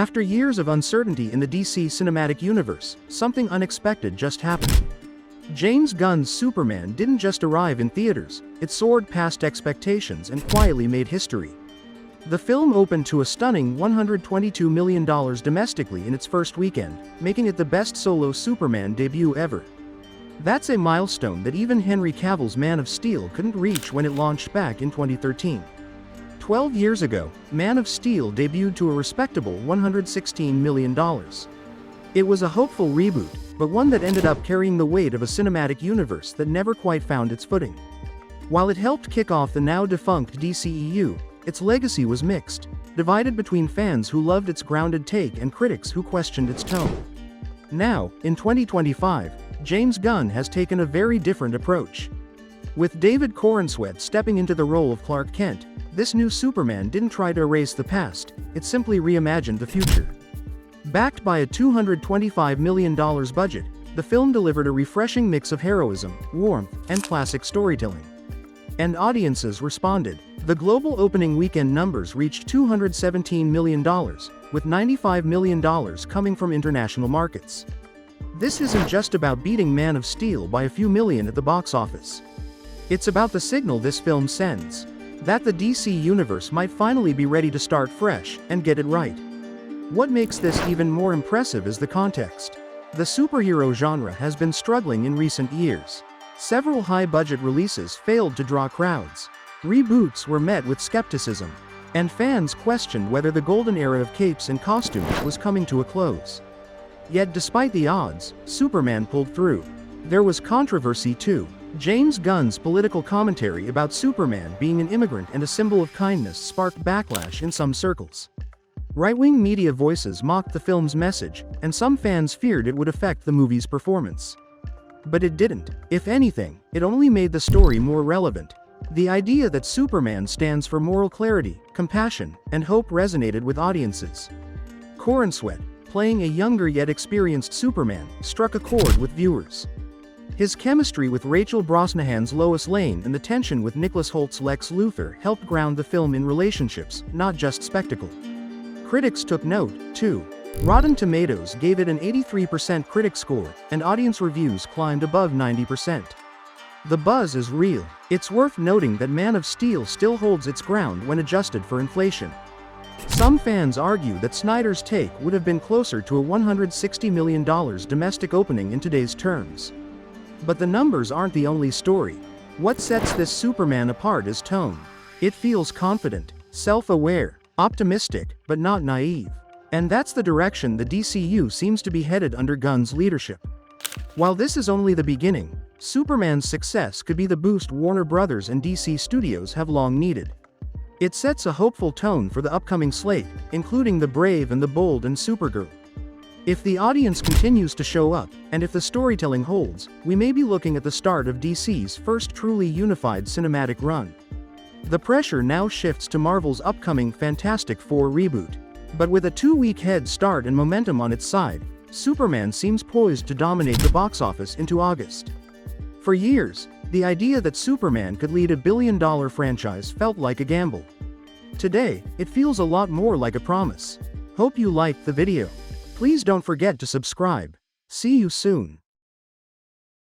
After years of uncertainty in the DC cinematic universe, something unexpected just happened. James Gunn's Superman didn't just arrive in theaters, it soared past expectations and quietly made history. The film opened to a stunning $122 million domestically in its first weekend, making it the best solo Superman debut ever. That's a milestone that even Henry Cavill's Man of Steel couldn't reach when it launched back in 2013. 12 years ago, Man of Steel debuted to a respectable $116 million. It was a hopeful reboot, but one that ended up carrying the weight of a cinematic universe that never quite found its footing. While it helped kick off the now-defunct DCEU, its legacy was mixed, divided between fans who loved its grounded take and critics who questioned its tone. Now, in 2025, James Gunn has taken a very different approach. With David Corenswet stepping into the role of Clark Kent, this new Superman didn't try to erase the past, it simply reimagined the future. Backed by a $225 million budget, the film delivered a refreshing mix of heroism, warmth, and classic storytelling. And audiences responded. The global opening weekend numbers reached $217 million, with $95 million coming from international markets. This isn't just about beating Man of Steel by a few million at the box office. It's about the signal this film sends, that the DC universe might finally be ready to start fresh and get it right. What makes this even more impressive is the context. The superhero genre has been struggling in recent years. Several high-budget releases failed to draw crowds. Reboots were met with skepticism, and fans questioned whether the golden era of capes and costumes was coming to a close. Yet despite the odds, Superman pulled through. There was controversy too. James Gunn's political commentary about Superman being an immigrant and a symbol of kindness sparked backlash in some circles. Right-wing media voices mocked the film's message, and some fans feared it would affect the movie's performance. But it didn't. If anything, it only made the story more relevant. The idea that Superman stands for moral clarity, compassion, and hope resonated with audiences. Corenswet, playing a younger yet experienced Superman, struck a chord with viewers. His chemistry with Rachel Brosnahan's Lois Lane and the tension with Nicholas Holt's Lex Luthor helped ground the film in relationships, not just spectacle. Critics took note, too. Rotten Tomatoes gave it an 83% critic score, and audience reviews climbed above 90%. The buzz is real. It's worth noting that Man of Steel still holds its ground when adjusted for inflation. Some fans argue that Snyder's take would have been closer to a $160 million domestic opening in today's terms. But the numbers aren't the only story. What sets this Superman apart is tone. It feels confident, self-aware, optimistic, but not naive. And that's the direction the DCU seems to be headed under Gunn's leadership. While this is only the beginning, Superman's success could be the boost Warner Bros. And DC Studios have long needed. It sets a hopeful tone for the upcoming slate, including The Brave and the Bold and Supergirl. If the audience continues to show up, and if the storytelling holds, we may be looking at the start of DC's first truly unified cinematic run. The pressure now shifts to Marvel's upcoming Fantastic Four reboot. But with a 2-week head start and momentum on its side, Superman seems poised to dominate the box office into August. For years, the idea that Superman could lead a billion-dollar franchise felt like a gamble. Today, it feels a lot more like a promise. Hope you liked the video. Please don't forget to subscribe. See you soon.